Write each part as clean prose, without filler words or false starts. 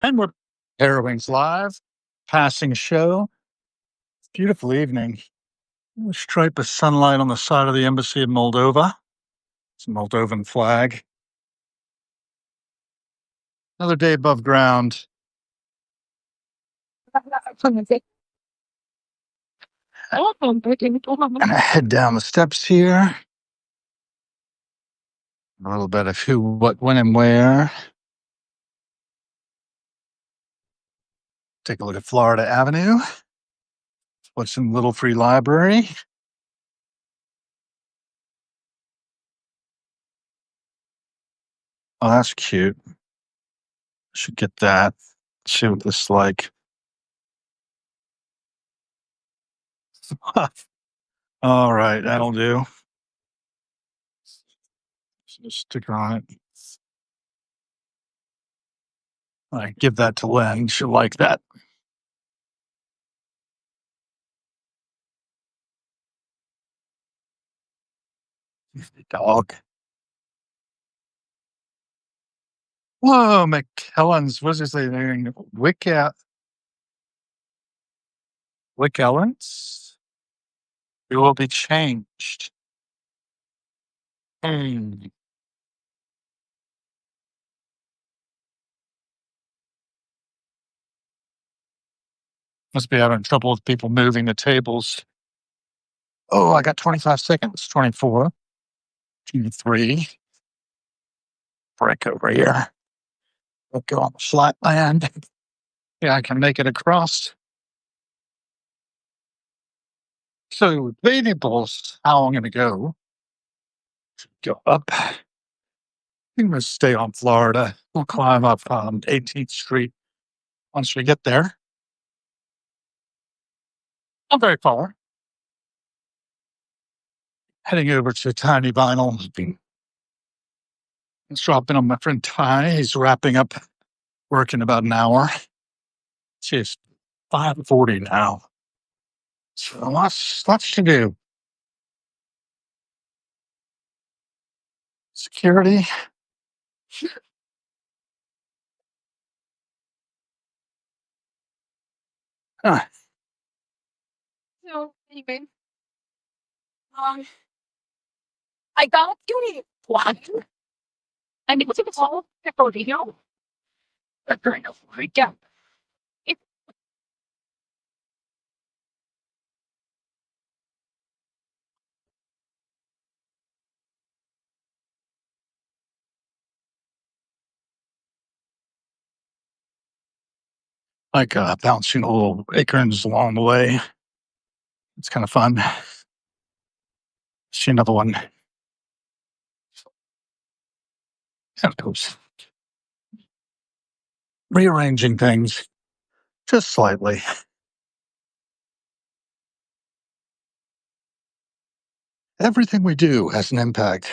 And we're Arrowings Live, passing show. Beautiful evening. A stripe of sunlight on the side of the embassy of Moldova. It's a Moldovan flag. Another day above ground. Gonna head down the steps here. A little bit of who, what, when, and where. Take a look at Florida Avenue. What's in Little Free Library? Oh, that's cute. Should get that. See what this is like. All right, that'll do. Just sticker on it. I give that to Len. She'll like that. Dog. Whoa, McKellen's. What's his name? Wickellens? It will be changed. Hmm. Must be having trouble with people moving the tables. Oh, I got 25 seconds. 24. 23. Break over here. We'll go on the flat land. Yeah, I can make it across. So, variables, how I'm going to go. Go up. I'm going to stay on Florida. We'll climb up 18th Street once we get there. Not very far. Heading over to Tiny Vinyl. It's dropping on my friend Ty. He's wrapping up work in about an hour. It's 5:40 now. So lots to do. Security. Huh. So, anyway, I got you one. And it was all for video. But kind of yeah. Like bouncing little acorns along the way. It's kind of fun. See another one. There it goes. Rearranging things just slightly. Everything we do has an impact.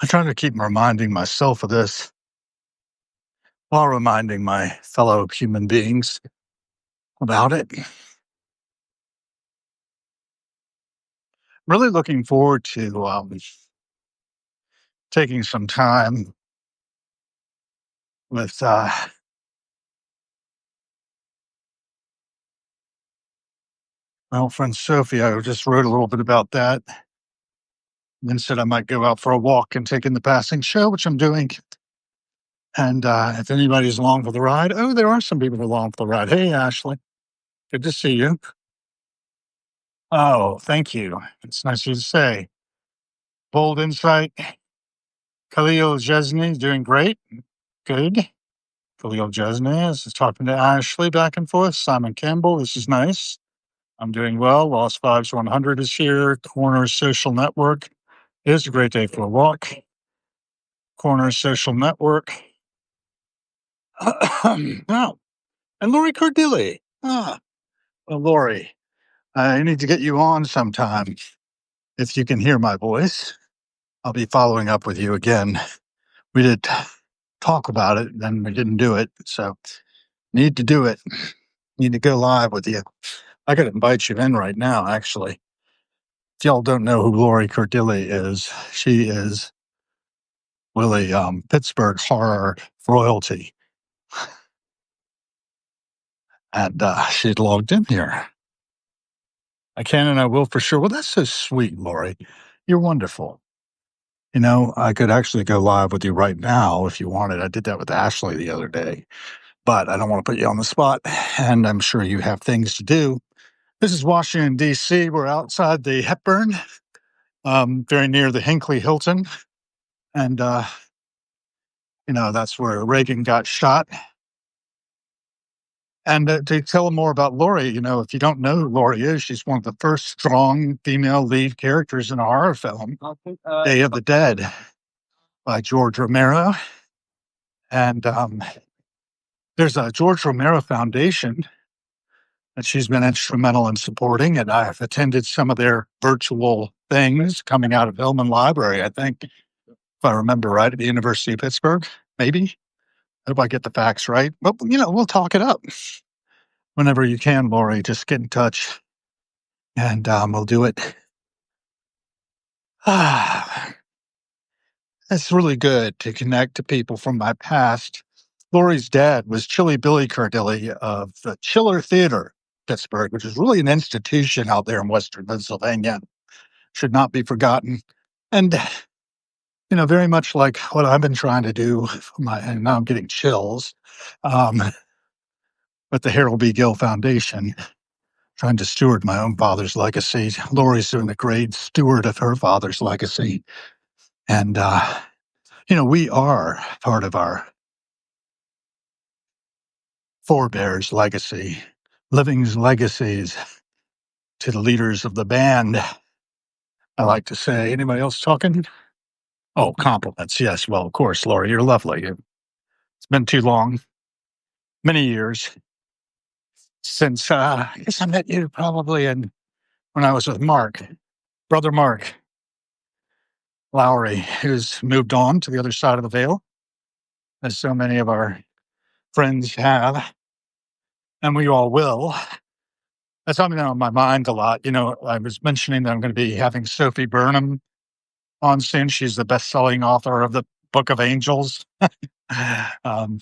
I try to keep reminding myself of this while reminding my fellow human beings about it. Really looking forward to taking some time with my old friend Sophie. I just wrote a little bit about that. And then said I might go out for a walk and take in the passing show, which I'm doing. And if anybody's along for the ride, there are some people along for the ride. Hey, Ashley, good to see you. Oh, thank you. It's nice of you to say. Bold insight. Khalil Jesny is doing great. Good. Khalil Jesny is talking to Ashley back and forth. Simon Campbell, this is nice. I'm doing well. Lost Vibes 100 is here. Corner Social Network. It is a great day for a walk. Corner Social Network. Oh, and Lori Cordilli. Well, Lori, I need to get you on sometime. If you can hear my voice, I'll be following up with you again. We did talk about it, then we didn't do it. So, need to do it. Need to go live with you. I could invite you in right now, actually. If y'all don't know who Lori Cordilli is, she is really Pittsburgh horror royalty, and she'd logged in here. I can and I will for sure. Well, that's so sweet, Lori. You're wonderful. You know, I could actually go live with you right now if you wanted. I did that with Ashley the other day, but I don't want to put you on the spot, and I'm sure you have things to do. This is Washington, D.C. We're outside the Hepburn, very near the Hinckley Hilton. And, that's where Reagan got shot. And to tell them more about Lori, if you don't know who Lori is, she's one of the first strong female lead characters in a horror film, Day of the Dead by George Romero. And there's a George Romero Foundation that she's been instrumental in supporting. And I've attended some of their virtual things coming out of Hillman Library, I think, if I remember right, at the University of Pittsburgh, maybe. I hope I get the facts right. But, we'll talk it up whenever you can, Lori. Just get in touch and we'll do it. It's really good to connect to people from my past. Lori's dad was Chilly Billy Cardilli of the Chiller Theater, Pittsburgh, which is really an institution out there in Western Pennsylvania. Should not be forgotten. And, very much like what I've been trying to do, and now I'm getting chills, with the Harold B. Gill Foundation, trying to steward my own father's legacy. Lori's doing a great steward of her father's legacy. And, we are part of our forebears' legacy, living's legacies to the leaders of the band. I like to say, anybody else talking? Oh, compliments. Yes. Well, of course, Lori, you're lovely. It's been too long, many years since, I guess I met you probably when I was with Mark, brother Mark Lowry, who's moved on to the other side of the veil, as so many of our friends have, and we all will. That's something on my mind a lot. I was mentioning that I'm going to be having Sophie Burnham on soon. She's the best-selling author of the Book of Angels. um,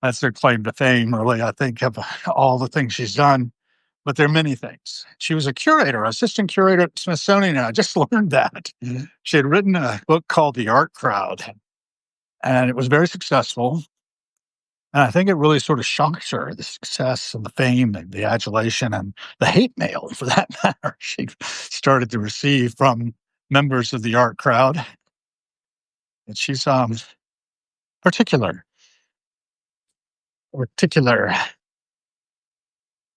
that's their claim to fame, really, I think, of all the things she's done. But there are many things. She was a curator, assistant curator at Smithsonian, and I just learned that. She had written a book called The Art Crowd, and it was very successful. And I think it really sort of shocked her, the success and the fame and the adulation and the hate mail, for that matter, she started to receive from members of the art crowd. And she's particular.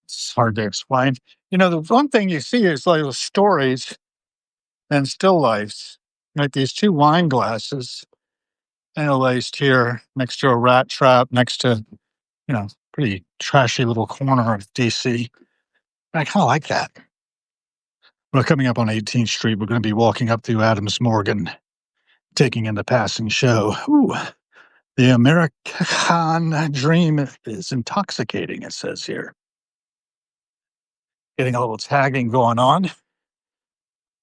It's hard to explain. The one thing you see is like stories and still lifes, like these two wine glasses interlaced here next to a rat trap, next to, pretty trashy little corner of DC. I kind of like that. We're coming up on 18th Street. We're going to be walking up through Adams Morgan, taking in the passing show. Ooh, the American dream is intoxicating, it says here. Getting a little tagging going on.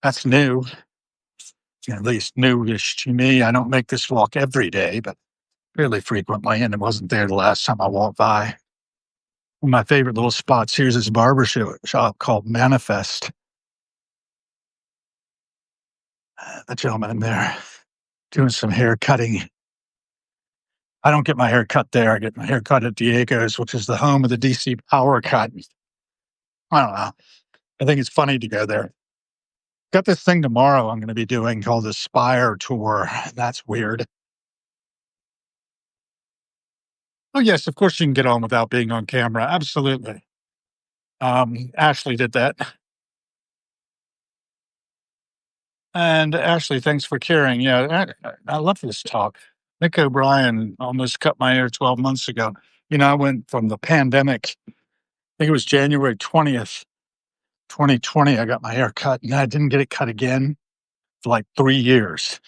That's new, at least newish to me. I don't make this walk every day, but fairly frequently, and it wasn't there the last time I walked by. One of my favorite little spots here is this barber shop called Manifest. The gentleman in there doing some hair cutting. I don't get my hair cut there. I get my hair cut at Diego's, which is the home of the DC Power Cut. I don't know. I think it's funny to go there. Got this thing tomorrow I'm going to be doing called the Spire Tour. That's weird. Oh, yes, of course you can get on without being on camera. Absolutely. Ashley did that. And Ashley, thanks for caring. Yeah, I love this talk. Nick O'Brien almost cut my hair 12 months ago. I went from the pandemic, I think it was January 20th, 2020, I got my hair cut, and I didn't get it cut again for like 3 years.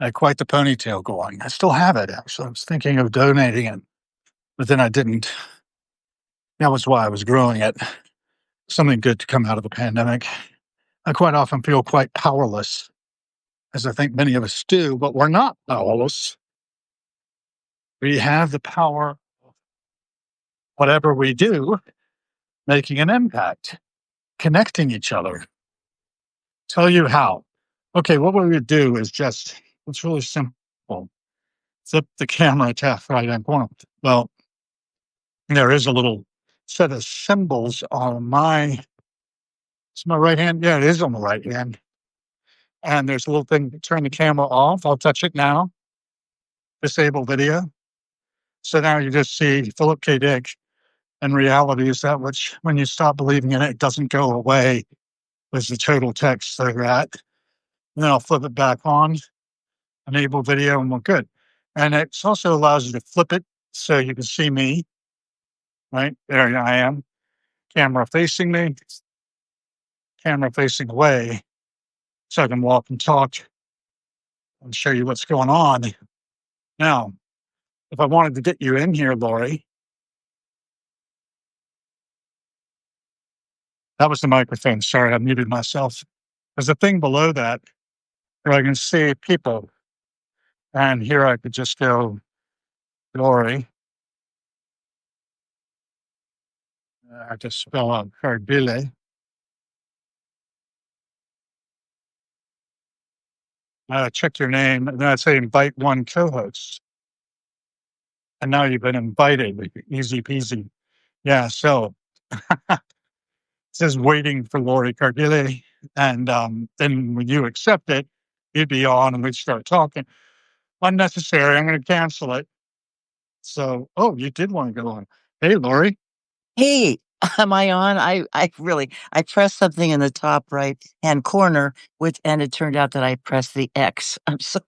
I had quite the ponytail going. I still have it, actually. I was thinking of donating it, but then I didn't. That was why I was growing it. Something good to come out of the pandemic. I quite often feel quite powerless as I think many of us do, but we're not powerless. We have the power, whatever we do, making an impact, connecting each other. Tell you how. Okay, what we would do is just, it's really simple. Flip the camera to right hand corner. Well, there is a little set of symbols on my, it's my right hand. Yeah, it is on the right hand. And there's a little thing to turn the camera off. I'll touch it now. Disable video. So now you just see Philip K. Dick. And reality is that which, when you stop believing in it, it doesn't go away with the total text so that. And then I'll flip it back on, enable video, and we're good. And it also allows you to flip it so you can see me, right? There I am, camera facing me, camera facing away, so I can walk and talk and show you what's going on. Now, if I wanted to get you in here, Lori, that was the microphone. Sorry, I muted myself. There's a thing below that where I can see people. And here I could just go, Lori. I just spell out Cardile. Check your name, and then I'd say invite one co-host. And now you've been invited. Easy peasy. Yeah, so it says waiting for Lori Cardile. And then when you accept it, you'd be on and we'd start talking. Unnecessary. I'm going to cancel it. So, oh, you did want to go on. Hey, Lori. Hey, am I on? I pressed something in the top right hand corner, and it turned out that I pressed the X. I'm sorry.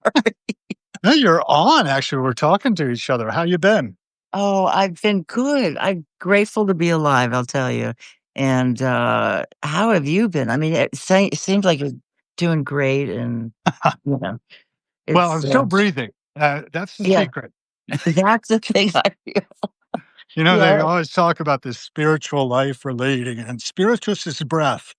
No, you're on. Actually, we're talking to each other. How you been? Oh, I've been good. I'm grateful to be alive, I'll tell you. And how have you been? I mean, it seems like you're doing great, and you know, Well, it's I'm still breathing. That's the yeah, secret. that's the thing I feel. You know, they Yeah. always talk about this spiritual life relating, and spiritus is breath.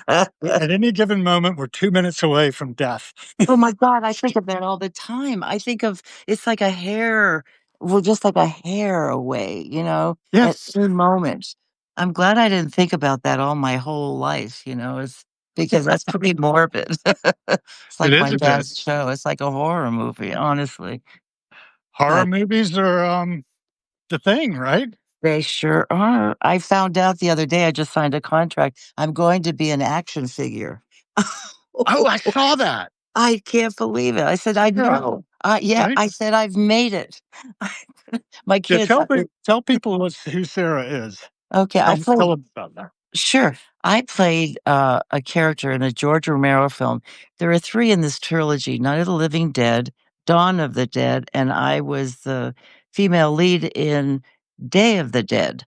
At any given moment, we're 2 minutes away from death. Oh my god, I think of that all the time. I think of it's like a hair well, just like a hair away, at Yes, any moment. I'm glad I didn't think about that all my whole life, it's because that's pretty morbid. It's it like is my a bit. dad's show. It's like a horror movie, honestly. Horror But movies are the thing, right? they sure are. I found out the other day I just signed a contract. I'm going to be an action figure. Oh, I saw that. I can't believe it. I said, "I Yeah, know." Yeah, right. I said, "I've made it." My Yeah, kids tell people who Sarah is. okay, I Tell played them about that. sure. I played, a character in a George Romero film. There are 3 in this trilogy, Night of the Living Dead, Dawn of the Dead, and I was the female lead in Day of the Dead.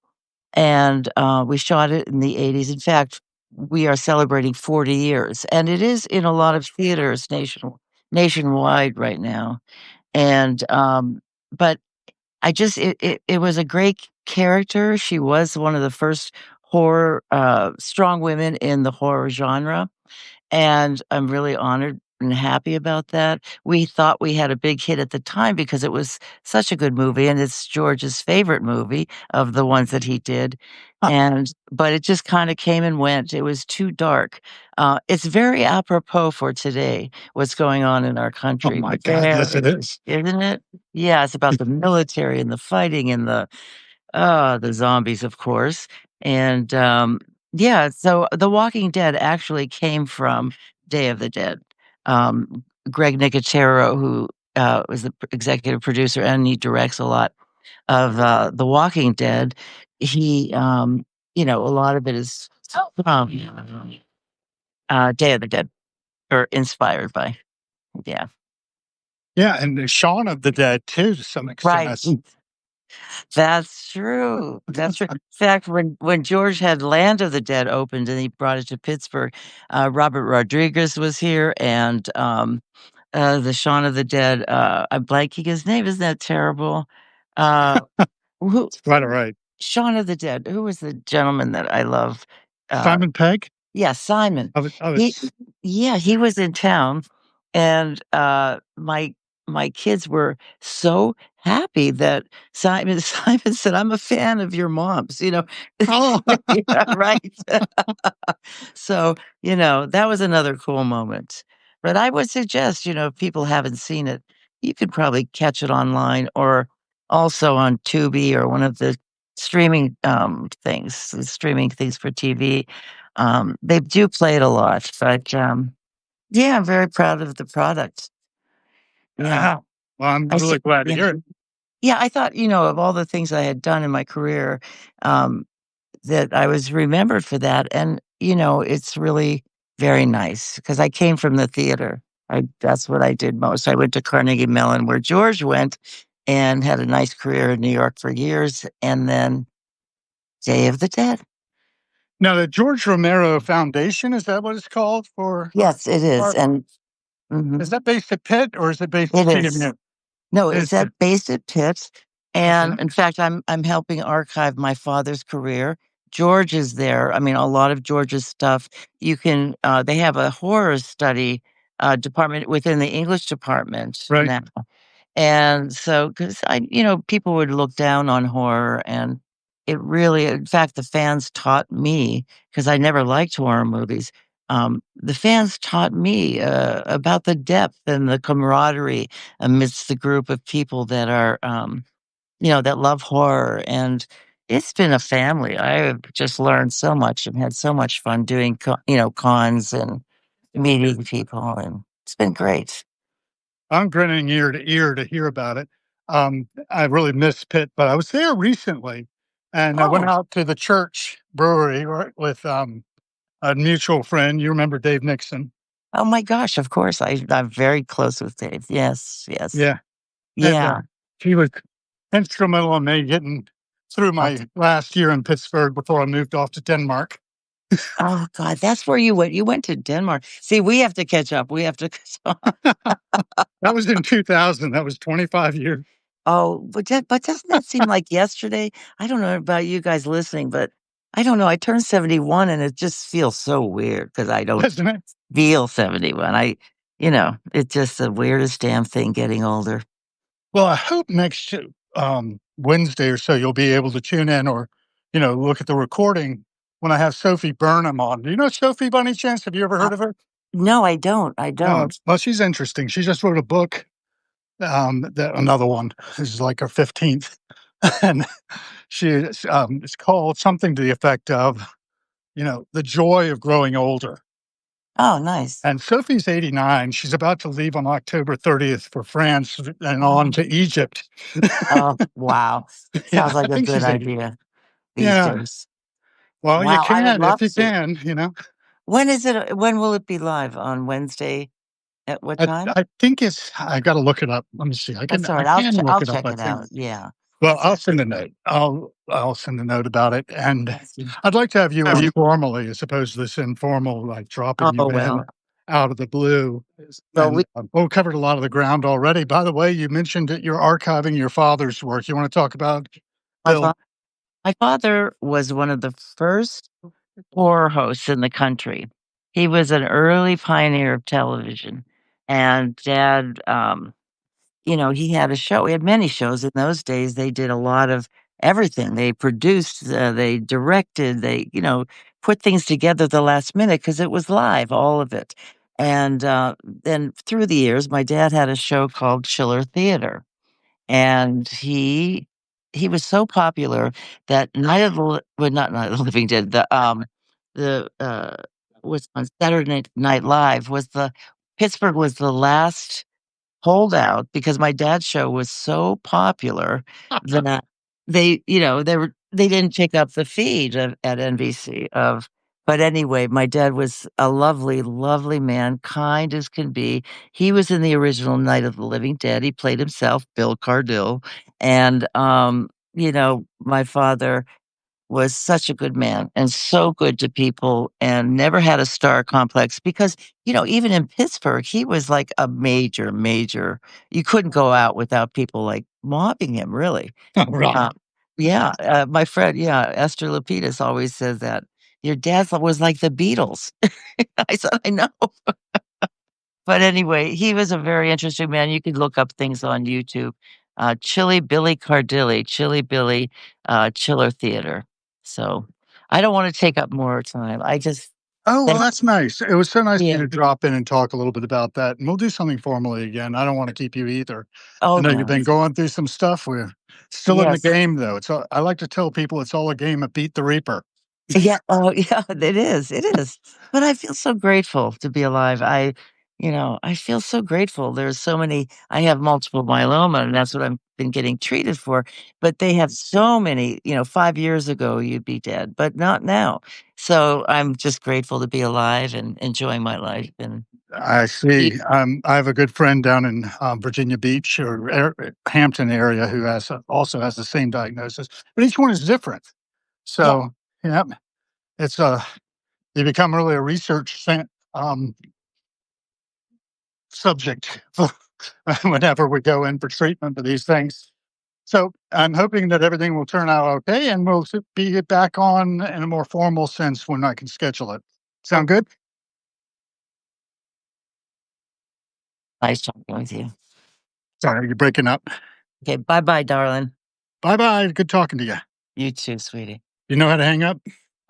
And, we shot it in the '80s. In fact, we are celebrating 40 years, and it is in a lot of theaters nationwide right now. And, but I just it was a great character. She was one of the first horror, strong women in the horror genre, and I'm really honored and happy about that. We thought we had a big hit at the time because it was such a good movie, and it's George's favorite movie of the ones that he did, Huh. but it just kinda came and went. It was too dark. It's very apropos for today, what's going on in our Oh country. my God, yes, it Very, is. isn't it? Yeah, it's about the military and the fighting and the zombies, of course, and, yeah, so The Walking Dead actually came from Day of the Dead. Greg Nicotero, who, was the executive producer, and he directs a lot of, The Walking Dead, he, a lot of it is from, Day of the Dead, or inspired by, yeah. Yeah, and the Shaun of the Dead too, to some Right. extent. That's true. That's true. In fact, when George had Land of the Dead opened and he brought it to Pittsburgh, Robert Rodriguez was here and, the Shaun of the Dead, I'm blanking his name, isn't that terrible? Uh, who Quite all right. Shaun of the Dead, who was the gentleman that I love? Uh, Simon Pegg. yeah, Simon. I He was yeah, he was in town And my kids were so happy that Simon said, "I'm a fan of your mom's," you know? Oh, Yeah, right. So, that was another cool moment. But I would suggest, if people haven't seen it, you could probably catch it online or also on Tubi or one of the streaming things for TV. They do play it a lot, but, yeah, I'm very proud of the product. Yeah. wow. Well, I'm I s really glad to yeah. hear it. Yeah, I thought, of all the things I had done in my career, um, that I was remembered for that, and, it's really very nice because I came from the theater. That's what I did most. I went to Carnegie Mellon where George went and had a nice career in New York for years, and then Day of the Dead. Now, the George Romero Foundation, is that what it's called for Yes, it is, art? and mhm, Is that based at Pitt or is it based it at is. CMU? No, it's It's at based at Pitt, okay, and in fact, I'm helping archive my father's career. George is there. I mean, a lot of George's stuff they have a horror study, department within the English department right. now. And so, because people would look down on horror, and in fact, the fans taught me because I never liked horror movies. The fans taught me about the depth and the camaraderie amidst the group of people that that love horror. And it's been a family. I have just learned so much and had so much fun doing, cons and meeting people. And it's been great. I'm grinning ear to ear to hear about it. I really miss Pitt, but I was there recently, and I went Oh, out to the church brewery, right, with, a mutual friend. You remember Dave Nixon? Oh my gosh, of course, I'm very close with Dave. Yes, yes. Yeah, and, Yeah. he was instrumental in me getting through Oh my last year in Pittsburgh before I moved off to Denmark. oh god, that's where you went. You went to Denmark. See, we have to catch up. We have to That was in 2000, that was 25 years, Oh, but doesn't that seem like yesterday? I don't know about you guys listening, but I don't know, I turned 71 and it just feels so weird because I don't doesn't it? feel 71. It's just the weirdest damn thing getting older. Well, I hope next, Wednesday or so you'll be able to tune in or, look at the recording when I have Sophie Burnham on. Do you know Sophie by any chance? Have you ever Uh, heard of her? no, I don't, I don't. Well, she's interesting. She just wrote a book, that another one. This is like her 15th. And it's called something to the effect of, the joy of growing older. Oh, nice. And Sophie's 89. She's about to leave on October 30th for France and on to Egypt. Oh, wow. Yeah, Sounds like I a think good she's 80. idea these Yeah. days. Well, you Wow, I would can if love you to. can. When will it be live? On Wednesday? At what I time? I think I gotta look it up. Let me see. That's I alright, can look I'll it up, check I it think. out, yeah. Well, I'll send a note. I'll send a note about it, and Thank you. I'd like to have you Have on you formally as opposed to this informal, like, dropping Oh, you in well. out of the blue, Well, we well, we covered a lot of the ground already. By the way, you mentioned that you're archiving your father's work. You wanna talk about my Bill? fa my father was one of the first horror hosts in the country. He was an early pioneer of television, and dad, he had a show. He had many shows in those days. They did a lot of everything. They produced, they directed, put things together at the last minute because it was live, all of it. And then through the years, my dad had a show called Schiller Theater, and he was so popular that not Night of the Living Dead, the was on Saturday Night Live was the Pittsburgh was the last holdout because my dad's show was so popular that they didn't pick up the feed at NBC of but anyway, my dad was a lovely, lovely man, kind as can be. He was in the original Night of the Living Dead. He played himself, Bill Cardill. And my father was such a good man and so good to people and never had a star complex because, even in Pittsburgh, he was like a major, major you couldn't go out without people, like, mobbing him, really. Right. Uh, yeah, my friend Esther Lapidus always says that, "Your dad was like the Beatles." I said, "I know." But anyway, he was a very interesting man. You could look up things on YouTube. Chili Billy Cardilli, Chili Billy, Chiller Theater. So I don't want to take up more time. I just Oh, well, thank that's nice. It was so nice of you yeah. to drop in and talk a little bit about that. And we'll do something formally again. I don't want to keep you either. I Oh know you've no. been going through some stuff. We're still in the Yes. game, though. I like to tell people it's all a game of beat the Reaper. Yeah, oh, yeah, it is. But I feel so grateful to be alive. I feel so grateful. There's so many I have multiple myeloma, and that's what I've been getting treated for, but they have so many, 5 years ago, you'd be dead, but not now. So, I'm just grateful to be alive and enjoying my life, and I y see. I have a good friend down in Virginia Beach or Hampton area who also has the same diagnosis, but each one is different. yeah, So, yeah, it's you become really a research subject whenever we go in for treatment for these things. So I'm hoping that everything will turn out okay, and we'll be back on in a more formal sense when I can schedule it. Sound good? nice talking with you. Sorry, you're breaking up. Okay, bye-bye, darling. Bye bye. Good talking to you. You too, sweetie. You know how to hang up?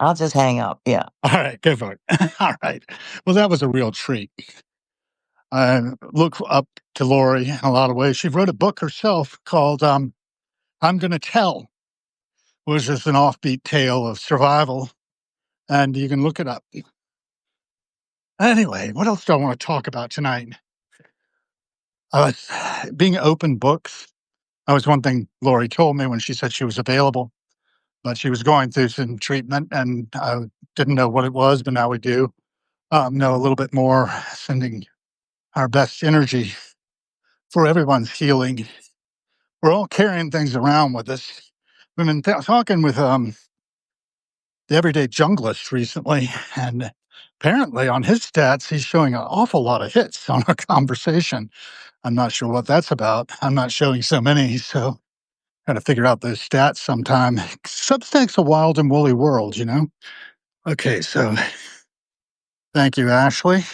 I'll just hang up, yeah. All right, go for it. All right. Well, that was a real treat. I look up to Lori in a lot of ways. She wrote a book herself called I'm Gonna Tell, which is an offbeat tale of survival, and you can look it up. Anyway, what else do I want to talk about tonight? Being open books. That was one thing Lori told me when she said she was available, but she was going through some treatment and I didn't know what it was, but now we do know a little bit more, sending our best energy for everyone's healing. We're all carrying things around with us. We've been talking with the everyday junglist recently, and apparently on his stats, he's showing an awful lot of hits on our conversation. I'm not sure what that's about. I'm not showing so many, so got to figure out those stats sometime. Substack's a wild and woolly world, you know? Okay, so thank you, Ashley.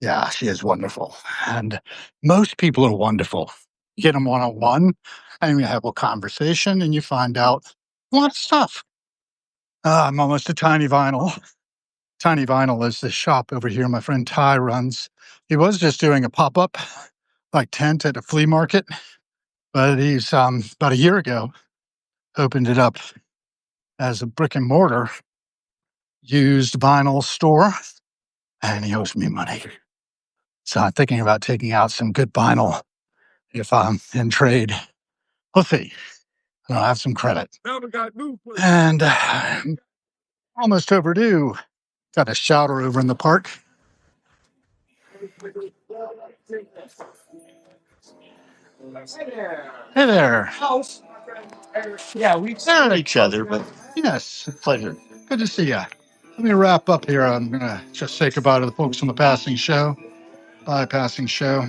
Yeah, she is wonderful. And most people are wonderful. You get them one on one, and you have a conversation, and you find out a lot of stuff. I'm almost a Tiny Vinyl. Tiny Vinyl is the shop over here my friend Ty runs. He was just doing a pop up, like tent at a flea market, but he's about a year ago opened it up as a brick and mortar used vinyl store, and he owes me money. So I'm thinking about taking out some good vinyl if I'm in trade. We'll see. I'll have some credit. And almost overdue. Got a shouter over in the park. Hey there. Yeah, we've seen each other, but yes, pleasure. Good to see you. Let me wrap up here. I'm going to just say goodbye to the folks on the passing show. Bye, passing show.